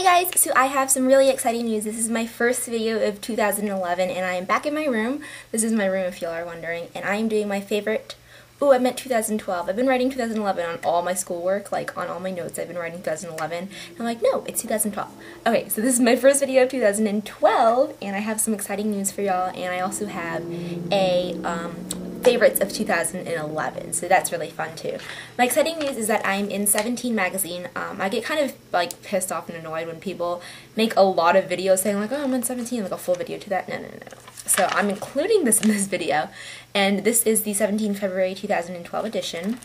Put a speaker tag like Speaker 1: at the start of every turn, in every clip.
Speaker 1: Hi guys, so I have some really exciting news. This is my first video of 2011 and I am back in my room. This is my room if you all are wondering, and I am doing my favorite, oh I meant 2012. I've been writing 2011 on all my schoolwork, like on all my notes I've been writing 2011. And I'm like, no, it's 2012. Okay, so this is my first video of 2012 and I have some exciting news for y'all, and I also have a favorites of 2011, so that's really fun too. My exciting news is that I'm in 17 magazine. I get kind of like pissed off and annoyed when people make a lot of videos saying like, oh I'm in 17, like a full video to that. No. So I'm including this in this video, and this is the 17 February 2012 edition.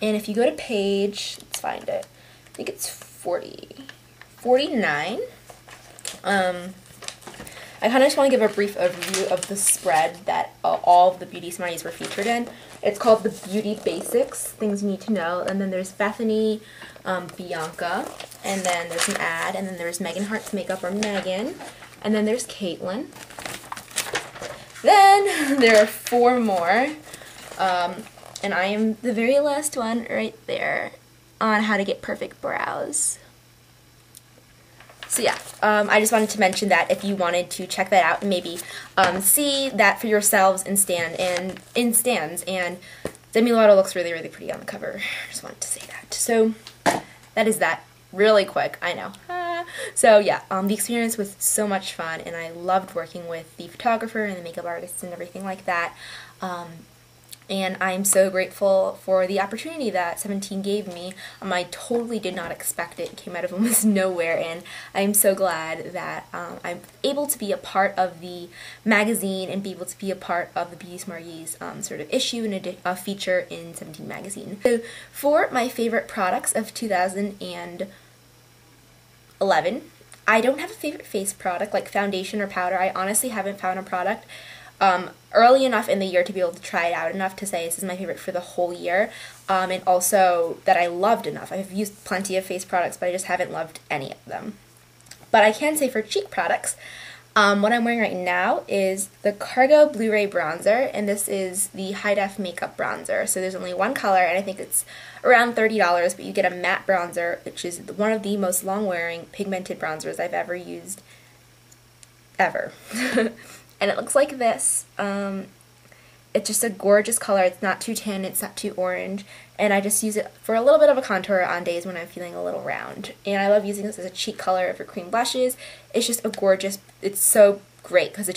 Speaker 1: And if you go to page, let's find it, I think it's 49. I kind of just want to give a brief overview of the spread that all of the Beauty Smarties were featured in. It's called the Beauty Basics, Things You Need to Know, and then there's Bethany, Bianca, and then there's an ad, and then there's Megan Hart's Makeup or Megan, and then there's Caitlin. Then there are 4 more, and I am the very last one right there on how to get perfect brows. So yeah, I just wanted to mention that if you wanted to check that out and maybe see that for yourselves in stands, and Demi Lovato looks really, really pretty on the cover. Just wanted to say that. So that is that. Really quick, I know. So yeah, the experience was so much fun, and I loved working with the photographer and the makeup artist and everything like that. And I'm so grateful for the opportunity that 17 gave me. I totally did not expect it. It came out of almost nowhere, and I'm so glad that I'm able to be a part of the magazine and be able to be a part of the Beauty Smarties sort of issue and a feature in 17 magazine. So for my favorite products of 2011, I don't have a favorite face product like foundation or powder. I honestly haven't found a product early enough in the year to be able to try it out enough to say this is my favorite for the whole year, and also that I loved enough. I've used plenty of face products, but I just haven't loved any of them. But I can say for cheek products, what I'm wearing right now is the Cargo Blu-ray Bronzer, and this is the High Def Makeup Bronzer. So there's only one color, and I think it's around $30, but you get a matte bronzer, which is one of the most long-wearing pigmented bronzers I've ever used, ever. And it looks like this. It's just a gorgeous color. It's not too tan, it's not too orange, and I just use it for a little bit of a contour on days when I'm feeling a little round. And I love using this as a cheek color for cream blushes. It's just a gorgeous, it's so great because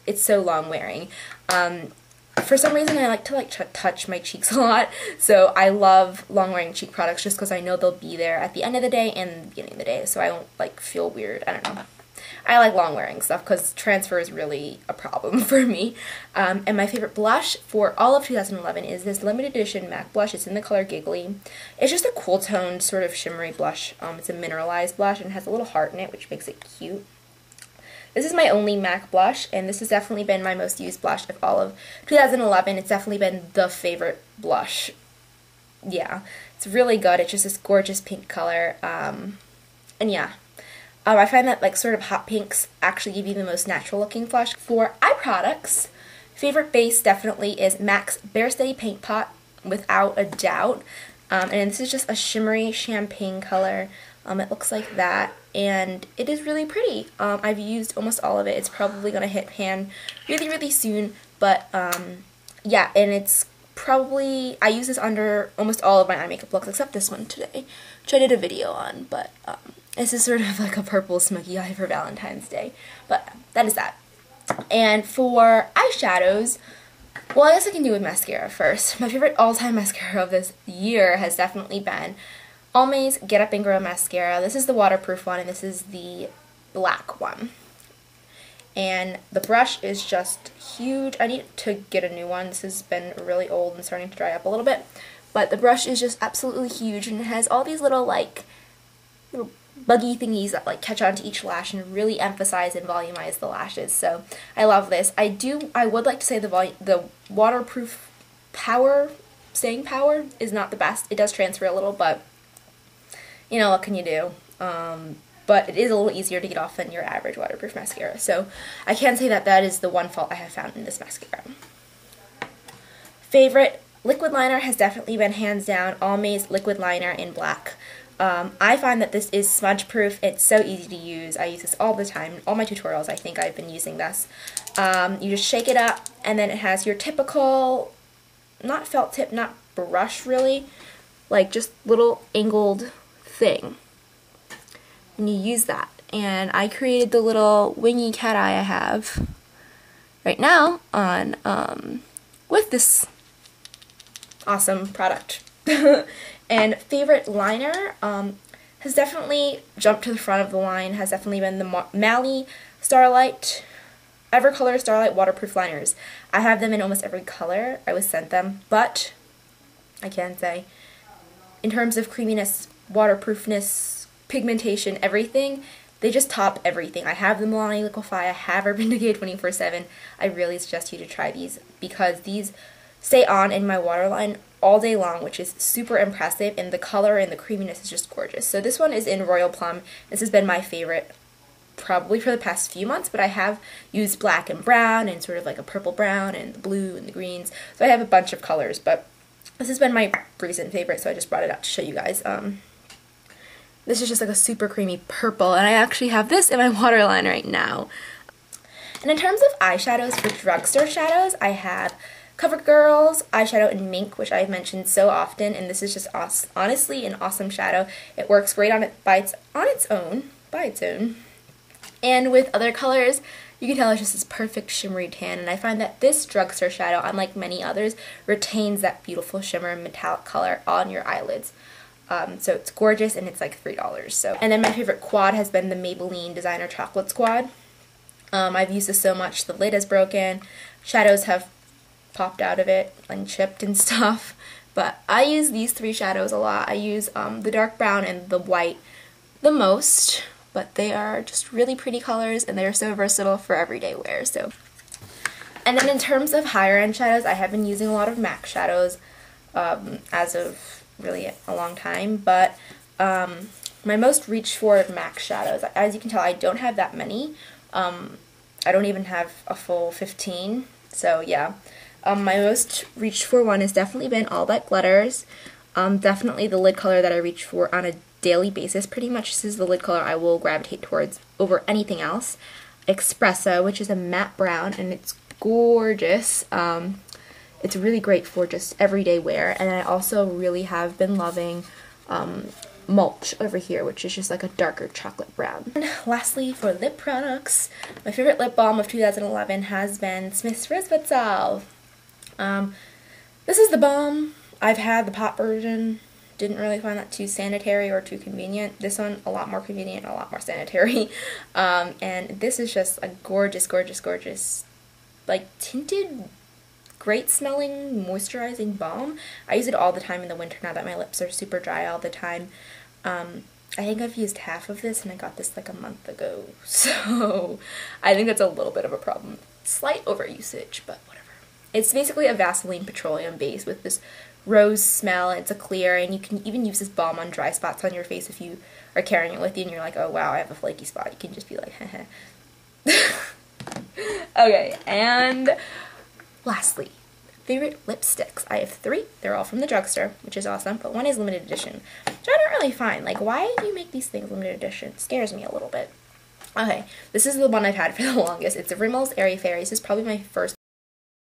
Speaker 1: it's so long wearing. For some reason I like to touch my cheeks a lot, so I love long wearing cheek products just because I know they'll be there at the end of the day and the beginning of the day, so I won't like feel weird. I don't know. I like long wearing stuff because transfer is really a problem for me. And my favorite blush for all of 2011 is this limited edition MAC blush. It's in the color Giggly. It's just a cool toned sort of shimmery blush. It's a mineralized blush and has a little heart in it, which makes it cute. This is my only MAC blush, and this has definitely been my most used blush of all of 2011. It's definitely been the favorite blush. Yeah, it's really good. It's just this gorgeous pink color. And yeah. I find that like sort of hot pinks actually give you the most natural looking blush. For eye products, favorite base definitely is MAC's Bare Steady Paint Pot, without a doubt. And this is just a shimmery champagne color. It looks like that, and it is really pretty. I've used almost all of it. It's probably going to hit pan really, really soon, but yeah, and it's probably, I use this under almost all of my eye makeup looks except this one today, which I did a video on, but this is sort of like a purple smoky eye for Valentine's Day, but that is that. And for eyeshadows, well, I guess I can do with mascara first. My favorite all-time mascara of this year has definitely been Almay's Get Up and Grow Mascara. This is the waterproof one, and this is the black one. And the brush is just huge. I need to get a new one. This has been really old and starting to dry up a little bit. But the brush is just absolutely huge, and it has all these little little buggy thingies that like catch onto each lash and really emphasize and volumize the lashes. So I love this. I would like to say the waterproof staying power is not the best. It does transfer a little, but you know, what can you do? But it is a little easier to get off than your average waterproof mascara. So I can say that that is the one fault I have found in this mascara. Favorite liquid liner has definitely been hands down Almay's liquid liner in black. I find that this is smudge proof. It's so easy to use. I use this all the time. All my tutorials, I think I've been using this. You just shake it up, and then it has your typical, not felt tip, not brush really, like just little angled thing. And you use that. And I created the little wingy cat eye I have right now on with this awesome product. And favorite liner has definitely jumped to the front of the line, has definitely been the Mally Starlight, Evercolor Starlight waterproof liners. I have them in almost every color I was sent them, but I can say, in terms of creaminess, waterproofness, pigmentation, everything, they just top everything. I have the Milani Liquify, I have Urban Decay 24/7. I really suggest you to try these because these stay on in my waterline all day long, which is super impressive, and the color and the creaminess is just gorgeous. So this one is in Royal Plum. This has been my favorite probably for the past few months, but I have used black and brown and sort of like a purple brown and the blue and the greens. So I have a bunch of colors, but this has been my recent favorite, so I just brought it out to show you guys. This is just like a super creamy purple, and I actually have this in my waterline right now. And in terms of eyeshadows for drugstore shadows, I have CoverGirl's eyeshadow in Mink, which I've mentioned so often, and this is just honestly an awesome shadow. It works great on its own. And with other colors, you can tell it's just this perfect shimmery tan, and I find that this drugstore shadow, unlike many others, retains that beautiful shimmer and metallic color on your eyelids. So it's gorgeous, and it's like $3. So, and then my favorite quad has been the Maybelline Designer Chocolate Squad. I've used this so much, the lid is broken, shadows have popped out of it and chipped and stuff, but I use these three shadows a lot. I use the dark brown and the white the most, but they are just really pretty colors, and they're so versatile for everyday wear. So, and then in terms of higher end shadows, I have been using a lot of MAC shadows as of really a long time, but my most reached for MAC shadows, as you can tell, I don't have that many. I don't even have a full 15, so yeah. My most reached for one has definitely been All That Glitters. Definitely the lid color that I reach for on a daily basis. Pretty much this is the lid color I will gravitate towards over anything else. Espresso, which is a matte brown, and it's gorgeous. It's really great for just everyday wear. And I also really have been loving Mulch over here, which is just like a darker chocolate brown. And lastly, for lip products, my favorite lip balm of 2011 has been Smith's Rosebud Salve. This is the balm. I've had the pot version. Didn't really find that too sanitary or too convenient. This one, a lot more convenient, a lot more sanitary. And this is just a gorgeous, gorgeous, gorgeous, like tinted, great smelling, moisturizing balm. I use it all the time in the winter now that my lips are super dry all the time. I think I've used half of this, and I got this like a month ago. So I think that's a little bit of a problem. Slight overusage, but whatever. It's basically a Vaseline petroleum base with this rose smell. It's a clear, and you can even use this balm on dry spots on your face if you are carrying it with you and you're like, oh wow, I have a flaky spot. You can just be like, heh. Okay, and lastly, favorite lipsticks. I have 3. They're all from the drugstore, which is awesome, but one is limited edition, which I don't really find. Like, why do you make these things limited edition? It scares me a little bit. Okay, this is the one I've had for the longest. It's a Rimmel's Airy Fairy. This is probably my first